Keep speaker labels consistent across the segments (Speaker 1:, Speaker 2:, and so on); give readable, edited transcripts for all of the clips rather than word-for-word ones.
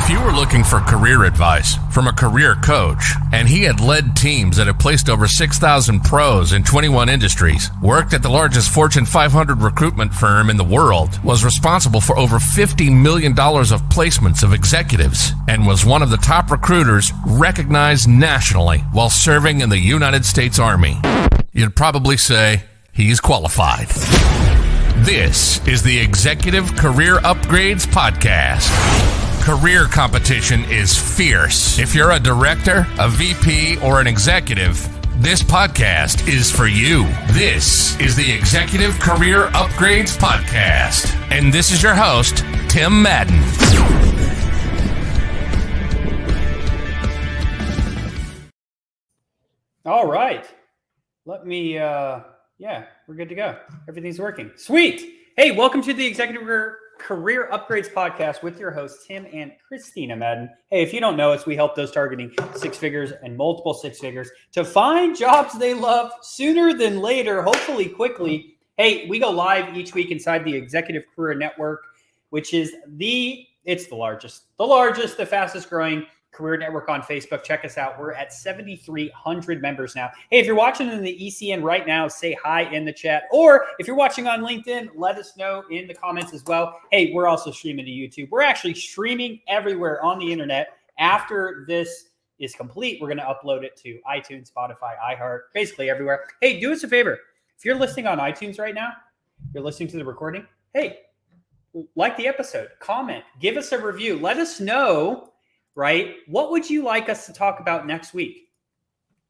Speaker 1: If you were looking for career advice from a career coach, and he had led teams that have placed over 6,000 pros in 21 industries, worked at the largest Fortune 500 recruitment firm in the world, was responsible for over $50 million of placements of executives, and was one of the top recruiters recognized nationally while serving in the United States Army, you'd probably say he's qualified. This is the Executive Career Upgrades Podcast. Career competition is fierce. If you're a director, a VP, or an executive, this podcast is for you. This is the Executive Career Upgrades Podcast. And this is your host, Tim Madden.
Speaker 2: All right. Let me, we're good to go. Everything's working. Sweet. Hey, welcome to the Executive Career Upgrades Podcast with your hosts, Tim and Kristina Madden. Hey, if you don't know us, we help those targeting six figures and multiple six figures to find jobs they love sooner than later, hopefully quickly. Hey, we go live each week inside the Executive Career Network, which is the fastest growing career network on Facebook. Check us out. We're at 7,300 members now. Hey, if you're watching in the ECN right now, say hi in the chat. Or if you're watching on LinkedIn, let us know in the comments as well. Hey, we're also streaming to YouTube. We're actually streaming everywhere on the internet. After this is complete, we're going to upload it to iTunes, Spotify, iHeart, basically everywhere. Hey, do us a favor. If you're listening on iTunes right now, you're listening to the recording, hey, like the episode, comment, give us a review. Let us know, right? What would you like us to talk about next week?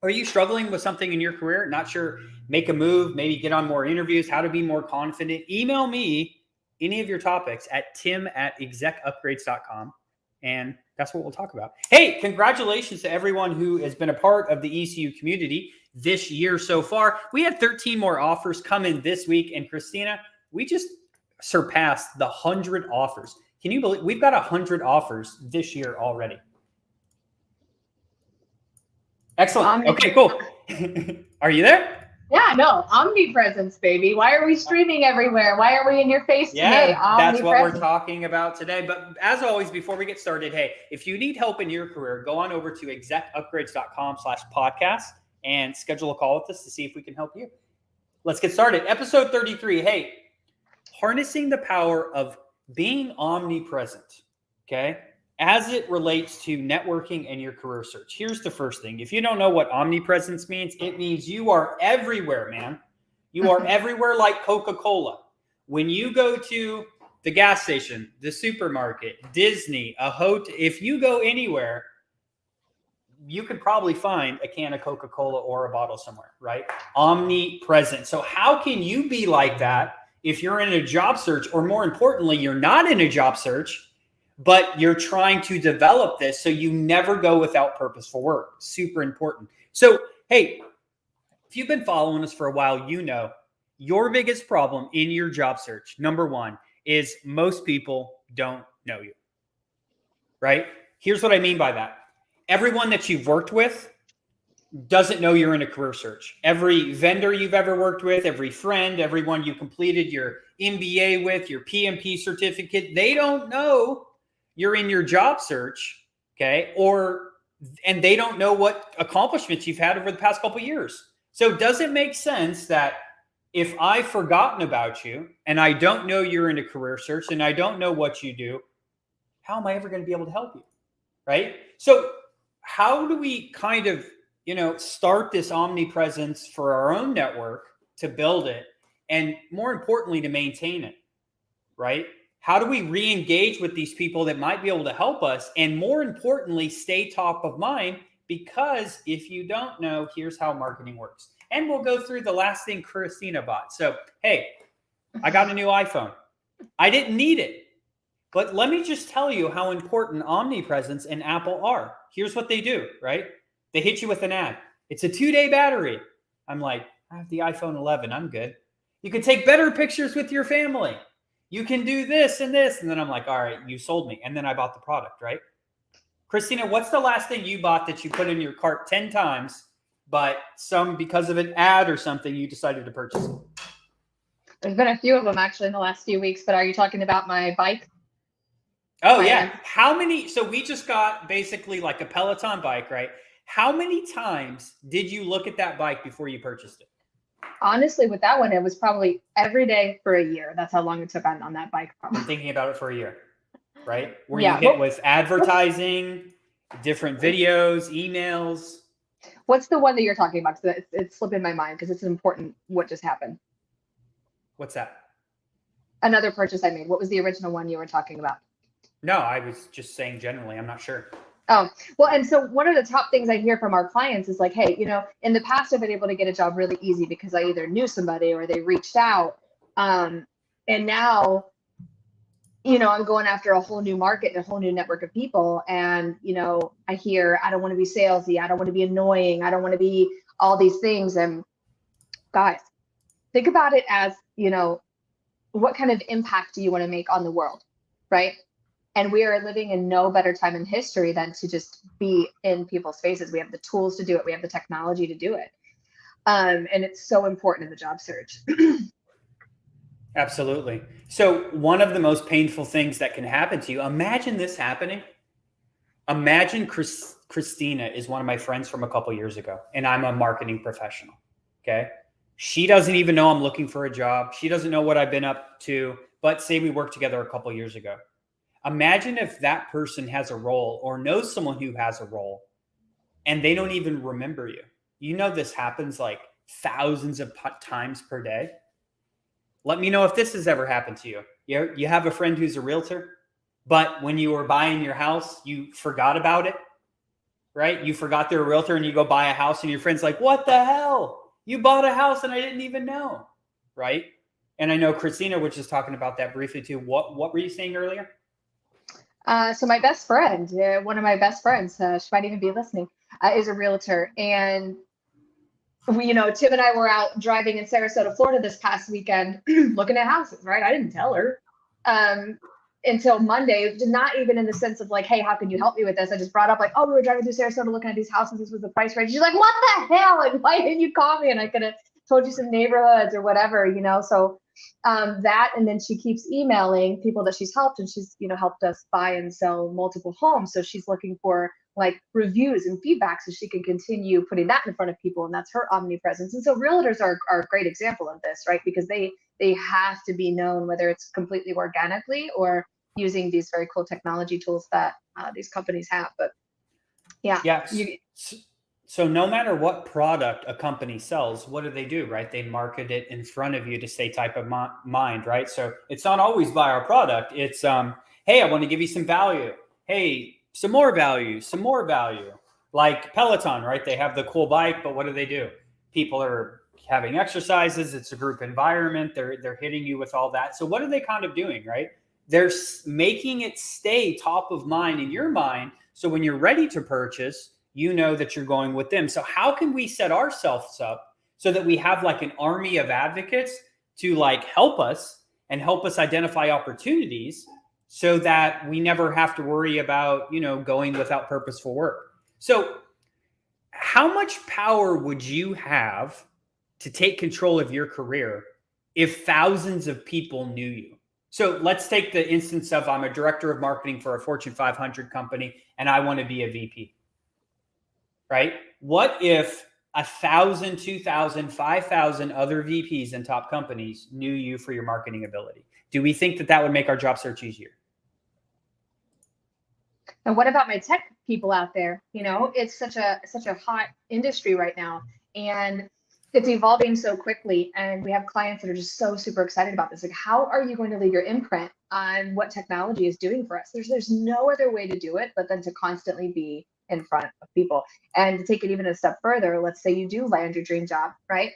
Speaker 2: Are you struggling with something in your career? Not sure, make a move, maybe get on more interviews, how to be more confident? Email me any of your topics at tim@execupgrades.com. And that's what we'll talk about. Hey, congratulations to everyone who has been a part of the ECU community this year so far. We had 13 more offers come in this week. And Kristina, we just surpassed the 100 offers. Can you believe we've got 100 offers this year already? Excellent. Okay, cool. Are you there?
Speaker 3: Yeah, no, Omnipresence, baby. Why are we streaming everywhere? Why are we in your face today?
Speaker 2: That's what we're talking about today. But as always, before we get started, hey, if you need help in your career, go on over to execupgrades.com/podcast and schedule a call with us to see if we can help you. Let's get started. Episode 33. Hey, harnessing the power of being omnipresent, okay, as it relates to networking and your career search. Here's the first thing. If you don't know what omnipresence means, it means you are everywhere, man. You are everywhere like Coca-Cola. When you go to the gas station, the supermarket, Disney, a hotel, if you go anywhere, you could probably find a can of Coca-Cola or a bottle somewhere, right? Omnipresent. So how can you be like that if you're in a job search, or more importantly, you're not in a job search, but you're trying to develop this so you never go without purposeful work? Super important. So, hey, if you've been following us for a while, you know your biggest problem in your job search, number one, is most people don't know you, right? Here's what I mean by that. Everyone that you've worked with doesn't know you're in a career search. Every vendor you've ever worked with, every friend, everyone you completed your MBA with, your PMP certificate, they don't know you're in your job search, okay? And they don't know what accomplishments you've had over the past couple of years. So does it make sense that if I've forgotten about you and I don't know you're in a career search and I don't know what you do, how am I ever going to be able to help you, right? So how do we kind of start this omnipresence for our own network to build it, and more importantly, to maintain it, right? How do we re-engage with these people that might be able to help us, and more importantly, stay top of mind? Because if you don't know, here's how marketing works. And we'll go through the last thing Kristina bought. So, hey, I got a new iPhone. I didn't need it, but let me just tell you how important Omnipresence and Apple are. Here's what they do, right? They hit you with an ad. It's a 2-day battery. I'm like, I have the iPhone 11. I'm good. You can take better pictures with your family. You can do this and this. And then I'm like, all right, you sold me. And then I bought the product, right? Kristina, what's the last thing you bought that you put in your cart 10 times, but because of an ad or something, you decided to purchase it?
Speaker 3: There's been a few of them actually in the last few weeks, but are you talking about my bike?
Speaker 2: Oh yeah. How many? So we just got basically like a Peloton bike, right? How many times did you look at that bike before you purchased it?
Speaker 3: Honestly, with that one, it was probably every day for a year. That's how long it took on that bike.
Speaker 2: Been thinking about it for a year, right? Were you
Speaker 3: Yeah.
Speaker 2: hit with advertising, different videos, emails?
Speaker 3: What's the one that you're talking about? Because it's slipping my mind because it's important what just happened.
Speaker 2: What's that?
Speaker 3: Another purchase I made. What was the original one you were talking about?
Speaker 2: No, I was just saying generally. I'm not sure.
Speaker 3: Oh, well, and so one of the top things I hear from our clients is like, hey, in the past, I've been able to get a job really easy because I either knew somebody or they reached out. And now, I'm going after a whole new market and a whole new network of people. And, I hear, I don't want to be salesy. I don't want to be annoying. I don't want to be all these things. And guys, think about it as, what kind of impact do you want to make on the world, right? And we are living in no better time in history than to just be in people's faces. We have the tools to do it. We have the technology to do it. And it's so important in the job search.
Speaker 2: Absolutely. So one of the most painful things that can happen to you, imagine this happening. Imagine Kristina is one of my friends from a couple years ago, and I'm a marketing professional. Okay. She doesn't even know I'm looking for a job. She doesn't know what I've been up to, but say we worked together a couple years ago. Imagine if that person has a role or knows someone who has a role and they don't even remember you. This happens like thousands of times per day. Let me know if this has ever happened to you. You have a friend who's a realtor, but when you were buying your house, you forgot about it, right? You forgot they're a realtor and you go buy a house and your friend's like, what the hell? You bought a house and I didn't even know, right? And I know Kristina was just talking about that briefly too. What were you saying earlier?
Speaker 3: So my best friend, one of my best friends, she might even be listening, is a realtor. And we, Tim and I were out driving in Sarasota, Florida this past weekend, looking at houses, right? I didn't tell her until Monday, not even in the sense of like, hey, how can you help me with this? I just brought up like, oh, we were driving through Sarasota looking at these houses. This was the price range. She's like, what the hell? And why didn't you call me? And I could have told you some neighborhoods or whatever, So that, and then she keeps emailing people that she's helped, and she's, helped us buy and sell multiple homes. So she's looking for like reviews and feedback so she can continue putting that in front of people. And that's her omnipresence. And so realtors are a great example of this, right? Because they have to be known, whether it's completely organically or using these very cool technology tools that these companies have. But yeah.
Speaker 2: So no matter what product a company sells, what do, right? They market it in front of you to stay top of mind, right? So it's not always buy our product. It's, hey, I want to give you some value. Hey, some more value. Like Peloton, right? They have the cool bike, but what do? People are having exercises. It's a group environment. They're hitting you with all that. So what are they kind of doing, right? They're making it stay top of mind in your mind. So when you're ready to purchase, you know that you're going with them. So how can we set ourselves up so that we have like an army of advocates to like help us identify opportunities so that we never have to worry about, going without purposeful work? So how much power would you have to take control of your career if thousands of people knew you? So let's take the instance of I'm a director of marketing for a Fortune 500 company and I want to be a VP. Right? What if 1,000, 2,000, 5,000 other VPs in top companies knew you for your marketing ability? Do we think that would make our job search easier?
Speaker 3: And what about my tech people out there? It's such a hot industry right now, and it's evolving so quickly. And we have clients that are just so super excited about this. Like, how are you going to leave your imprint on what technology is doing for us? There's no other way to do it but then to constantly be in front of people. And to take it even a step further, let's say you do land your dream job, right?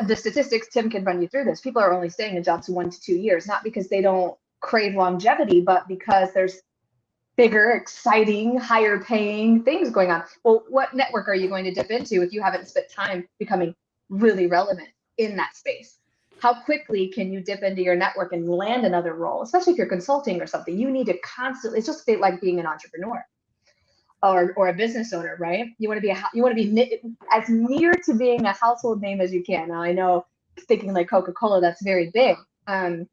Speaker 3: The statistics, Tim can run you through this. People are only staying in jobs 1 to 2 years, not because they don't crave longevity, but because there's bigger, exciting, higher paying things going on. Well, what network are you going to dip into if you haven't spent time becoming really relevant in that space? How quickly can you dip into your network and land another role, especially if you're consulting or something? You need to constantly, it's just like being an entrepreneur or a business owner, right? You want to be as near to being a household name as you can. Now, I know thinking like Coca-Cola, that's very big. And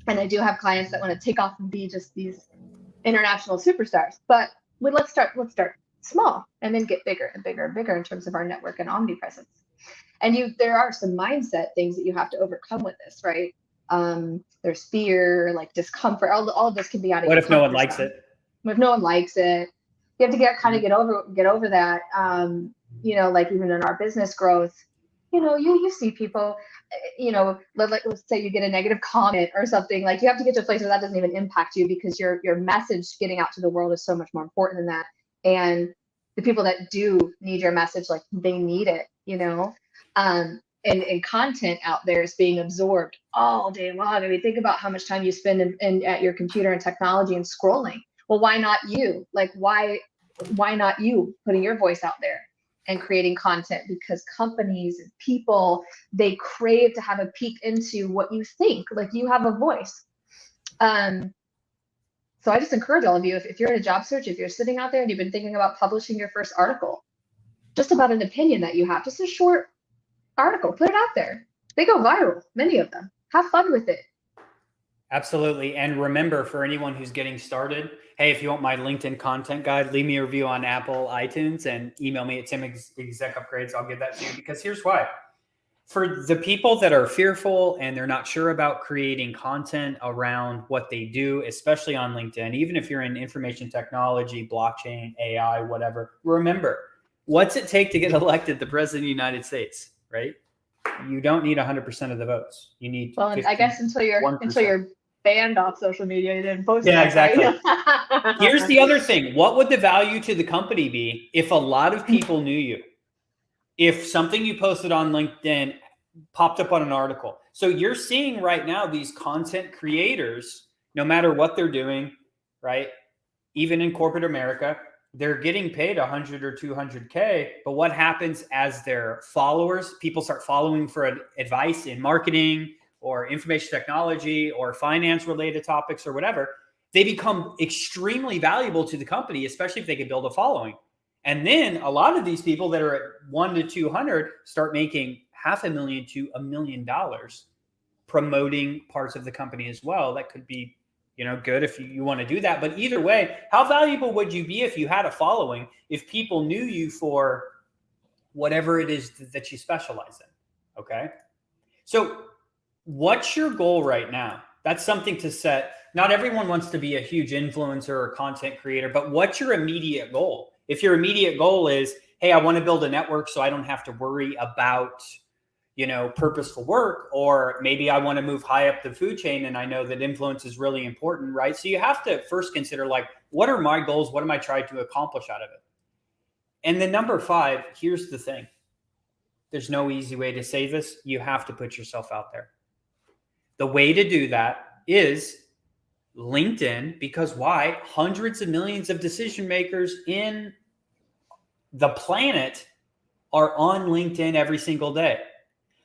Speaker 3: I do have clients that want to take off and be just these international superstars. But let's start small and then get bigger and bigger and bigger in terms of our network and omnipresence. And there are some mindset things that you have to overcome with this, right? There's fear, like discomfort. All of this can be out of
Speaker 2: What
Speaker 3: your
Speaker 2: if no one
Speaker 3: comfort
Speaker 2: likes
Speaker 3: zone.
Speaker 2: it?
Speaker 3: What if no one likes it? You have to get over that. Like even in our business growth, you see people, let's say you get a negative comment or something. Like you have to get to a place where that doesn't even impact you, because your message getting out to the world is so much more important than that. And the people that do need your message, like they need it, and content out there is being absorbed all day long. I mean, think about how much time you spend at your computer and technology and scrolling. Well, why not you? Like, why not you putting your voice out there and creating content? Because companies and people, they crave to have a peek into what you think. Like, you have a voice. So I just encourage all of you, if you're in a job search, if you're sitting out there and you've been thinking about publishing your first article, just about an opinion that you have, just a short article, put it out there. They go viral, many of them. Have fun with it.
Speaker 2: Absolutely. And remember, for anyone who's getting started, hey, if you want my LinkedIn content guide, leave me a review on Apple iTunes and email me at tim@execupgrades. I'll give that to you, because here's why. For the people that are fearful and they're not sure about creating content around what they do, especially on LinkedIn, even if you're in information technology, blockchain, AI, whatever, remember, what's it take to get elected the president of the United States, right? You don't need 100% of the votes. You need,
Speaker 3: well, and I guess until you're banned off social media, you didn't post.
Speaker 2: Yeah,
Speaker 3: that,
Speaker 2: exactly.
Speaker 3: Right?
Speaker 2: Here's the other thing. What would the value to the company be if a lot of people knew you? If something you posted on LinkedIn popped up on an article. So you're seeing right now these content creators, no matter what they're doing, right? Even in corporate America, they're getting paid 100 or 200K. But what happens as their followers, people start following for advice in marketing or information technology or finance related topics or whatever, they become extremely valuable to the company, especially if they can build a following. And then a lot of these people that are at 1 to 200 start making $500,000 to $1 million promoting parts of the company as well. That could be, good if you want to do that. But either way, how valuable would you be if you had a following, if people knew you for whatever it is that you specialize in? Okay. So what's your goal right now? That's something to set. Not everyone wants to be a huge influencer or content creator, but what's your immediate goal? If your immediate goal is, hey, I want to build a network so I don't have to worry about, purposeful work, or maybe I want to move high up the food chain and I know that influence is really important, right? So you have to first consider, like, what are my goals? What am I trying to accomplish out of it? And then number 5, here's the thing. There's no easy way to say this. You have to put yourself out there. The way to do that is LinkedIn, because why? Hundreds of millions of decision makers in the planet are on LinkedIn every single day.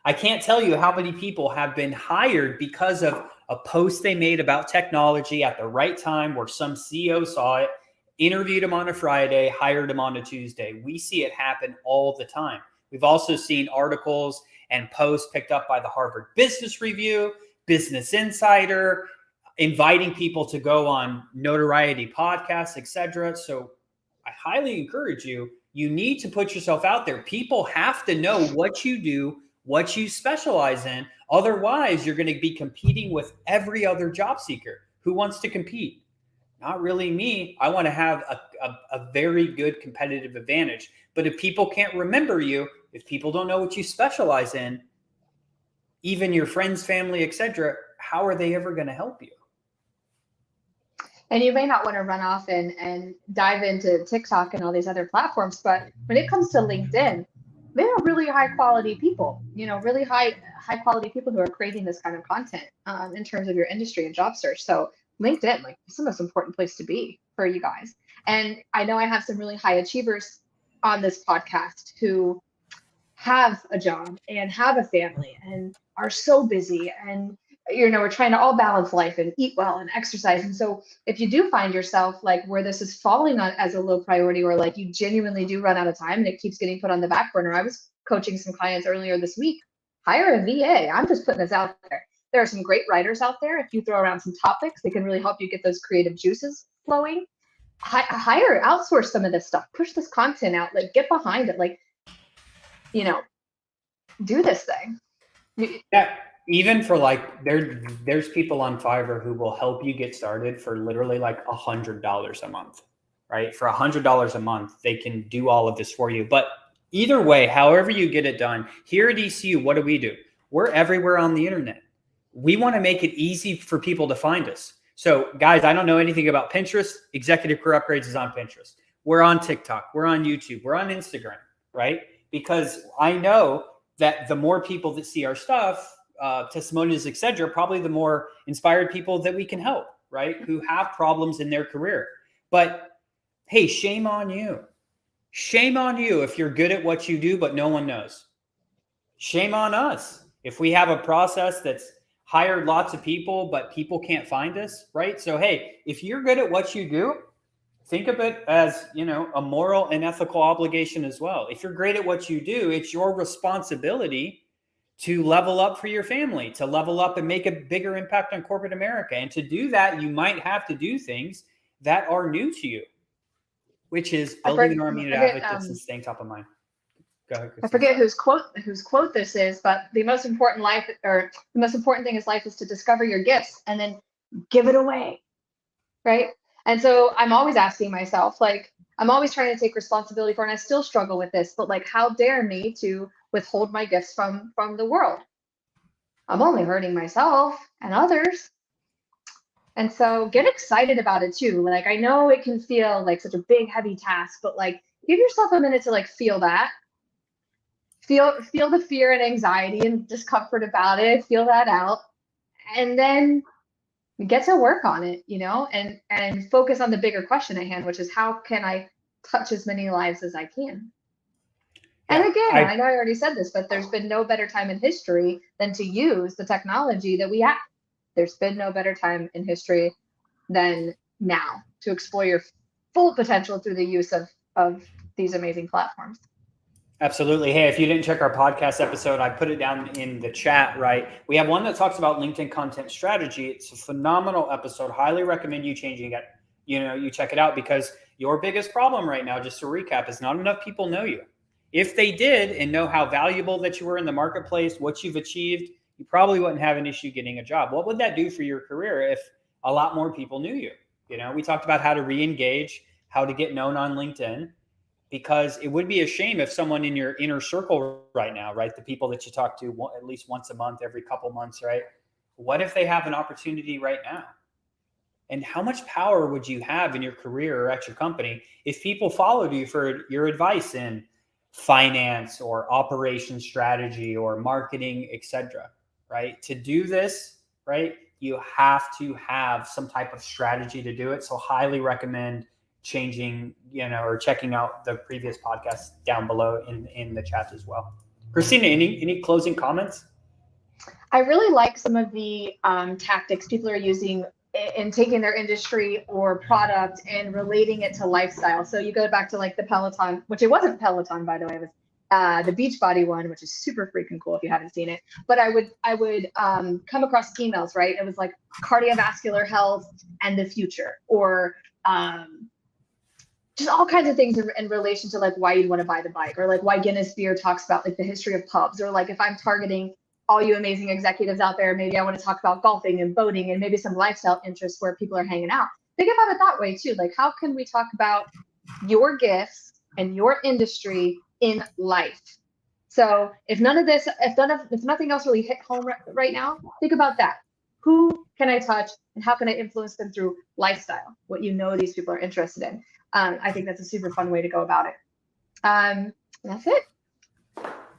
Speaker 2: I can't tell you how many people have been hired because of a post they made about technology at the right time, where some CEO saw it, interviewed them on a Friday, hired them on a Tuesday. We see it happen all the time. We've also seen articles and posts picked up by the Harvard Business Review, Business Insider, inviting people to go on notoriety podcasts, etc. So I highly encourage you. You need to put yourself out there. People have to know what you do, what you specialize in. Otherwise, you're going to be competing with every other job seeker. Who wants to compete? Not really me. I want to have a very good competitive advantage. But if people can't remember you, if people don't know what you specialize in, even your friends, family, etc., how are they ever going to help you?
Speaker 3: And you may not want to run off and dive into TikTok and all these other platforms, but when it comes to LinkedIn, they are really high quality people, really high quality people who are creating this kind of content in terms of your industry and job search. So LinkedIn, like, it's the most important place to be for you guys. And I know I have some really high achievers on this podcast who have a job and have a family and are so busy, and we're trying to all balance life and eat well and exercise. And so if you do find yourself like where this is falling on as a low priority, or like you genuinely do run out of time and it keeps getting put on the back burner. I was coaching some clients earlier this week. Hire a VA. I'm just putting this out there. There are some great writers out there. If you throw around some topics, they can really help you get those creative juices flowing, hire, outsource some of this stuff, push this content out, like get behind it, like, you know, do this thing.
Speaker 2: Yeah, even for like there's people on Fiverr who will help you get started for literally like $100 a month, right? For $100 a month, they can do all of this for you. But either way, however you get it done, here at ECU, what do? We're everywhere on the internet. We want to make it easy for people to find us. So guys, I don't know anything about Pinterest. Executive Career Upgrades is on Pinterest. We're on TikTok. We're on YouTube. We're on Instagram, right? Because I know that the more people that see our stuff, testimonials, etc., probably the more inspired people that we can help, right? Who have problems in their career. But hey, shame on you. Shame on you if you're good at what you do, but no one knows. Shame on us if we have a process that's hired lots of people, but people can't find us, right? So, hey, if you're good at what you do, think of it as, you know, a moral and ethical obligation as well. If you're great at what you do, it's your responsibility to level up for your family, to level up and make a bigger impact on corporate America. And to do that, you might have to do things that are new to you, which is building an army of advocates and staying top of mind. Go ahead, Kristina.
Speaker 3: I forget whose quote this is, but the most important thing in life is to discover your gifts and then give it away, right? And so I'm always asking myself, like, I'm always trying to take responsibility for, and I still struggle with this, but like, how dare me to withhold my gifts from the world? I'm only hurting myself and others. And so get excited about it too. Like, I know it can feel like such a big, heavy task, but like, give yourself a minute to like feel that. Feel the fear and anxiety and discomfort about it, feel that out, and then get to work on it, you know, and focus on the bigger question at hand, which is how can I touch as many lives as I can? And again, I know I already said this, but there's been no better time in history than to use the technology that we have. There's been no better time in history than now to explore your full potential through the use of these amazing platforms.
Speaker 2: Absolutely. Hey, if you didn't check our podcast episode, I put it down in the chat, right? We have one that talks about LinkedIn content strategy. It's a phenomenal episode. Highly recommend you changing it. You know, you check it out, because your biggest problem right now, just to recap, is not enough people know you. If they did and know how valuable that you were in the marketplace, what you've achieved, you probably wouldn't have an issue getting a job. What would that do for your career if a lot more people knew you? You know, we talked about how to re-engage, how to get known on LinkedIn. Because it would be a shame if someone in your inner circle right now, right, the people that you talk to at least once a month, every couple months, right? What if they have an opportunity right now? And how much power would you have in your career or at your company if people followed you for your advice in finance or operation strategy or marketing, etc., right? To do this, right, you have to have some type of strategy to do it. So highly recommend changing, you know, or checking out the previous podcast down below in the chat as well. Kristina, any closing comments?
Speaker 3: I really like some of the tactics people are using in taking their industry or product and relating it to lifestyle. So you go back to like the Peloton, which it wasn't Peloton, by the way, it was the Beachbody one, which is super freaking cool if you haven't seen it. But I would come across emails, right? It was like cardiovascular health and the future, or just all kinds of things in relation to like why you'd want to buy the bike, or like why Guinness Beer talks about like the history of pubs, or like if I'm targeting all you amazing executives out there, maybe I want to talk about golfing and boating and maybe some lifestyle interests where people are hanging out. Think about it that way too. Like, how can we talk about your gifts and your industry in life? So if nothing else really hit home right now, think about that. Who can I touch and how can I influence them through lifestyle? What you know these people are interested in. I think that's a super fun way to go about it. That's it.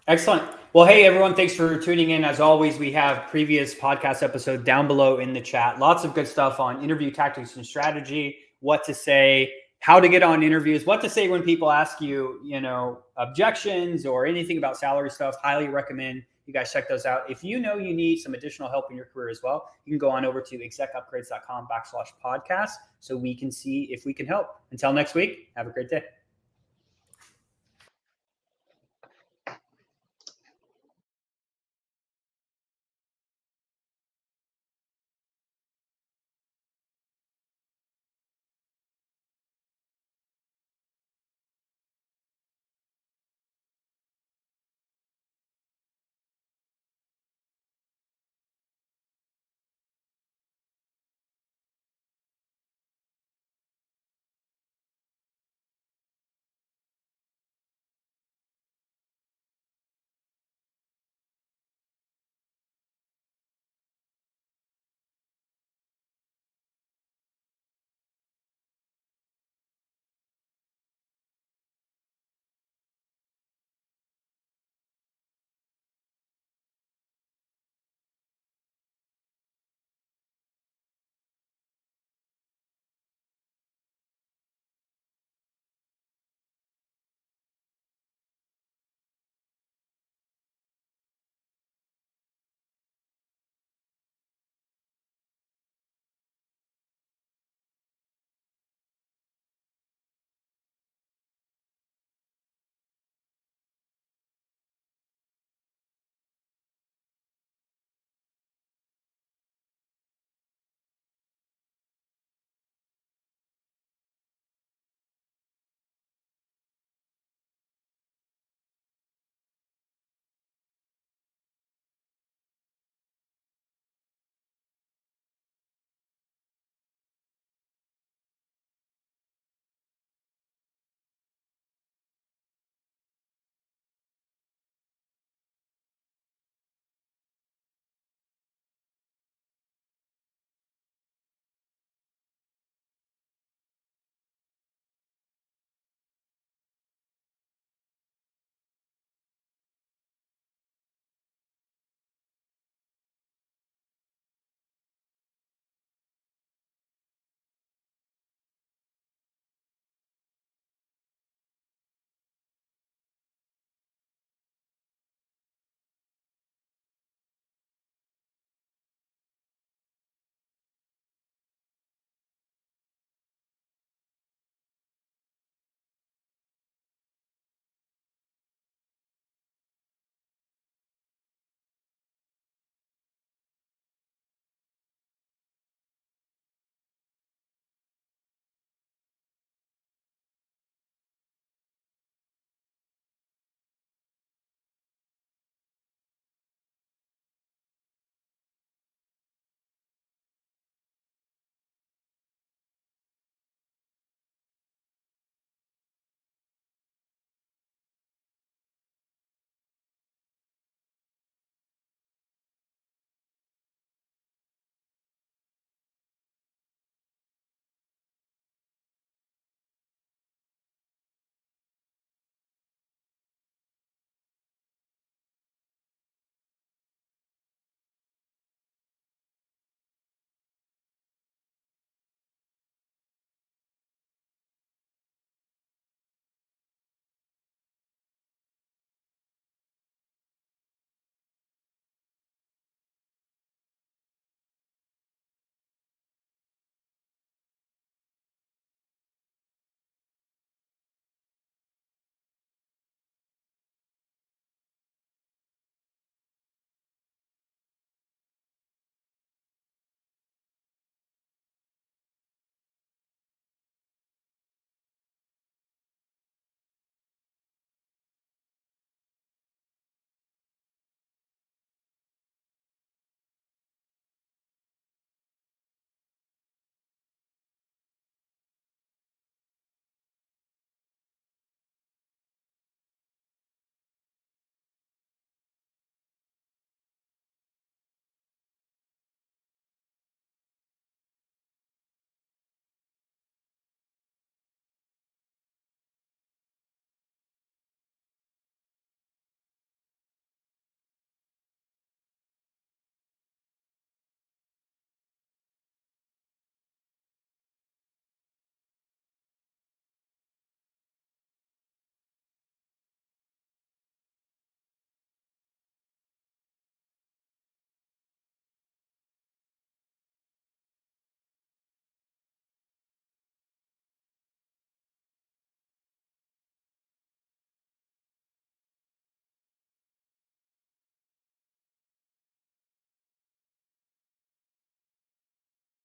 Speaker 2: Excellent. Well, hey, everyone, thanks for tuning in. As always, we have previous podcast episode down below in the chat. Lots of good stuff on interview tactics and strategy, what to say, how to get on interviews, what to say when people ask you, you know, objections or anything about salary stuff. Highly recommend you guys check those out. If you know you need some additional help in your career as well, you can go on over to execupgrades.com/podcast so we can see if we can help. Until next week, have a great day.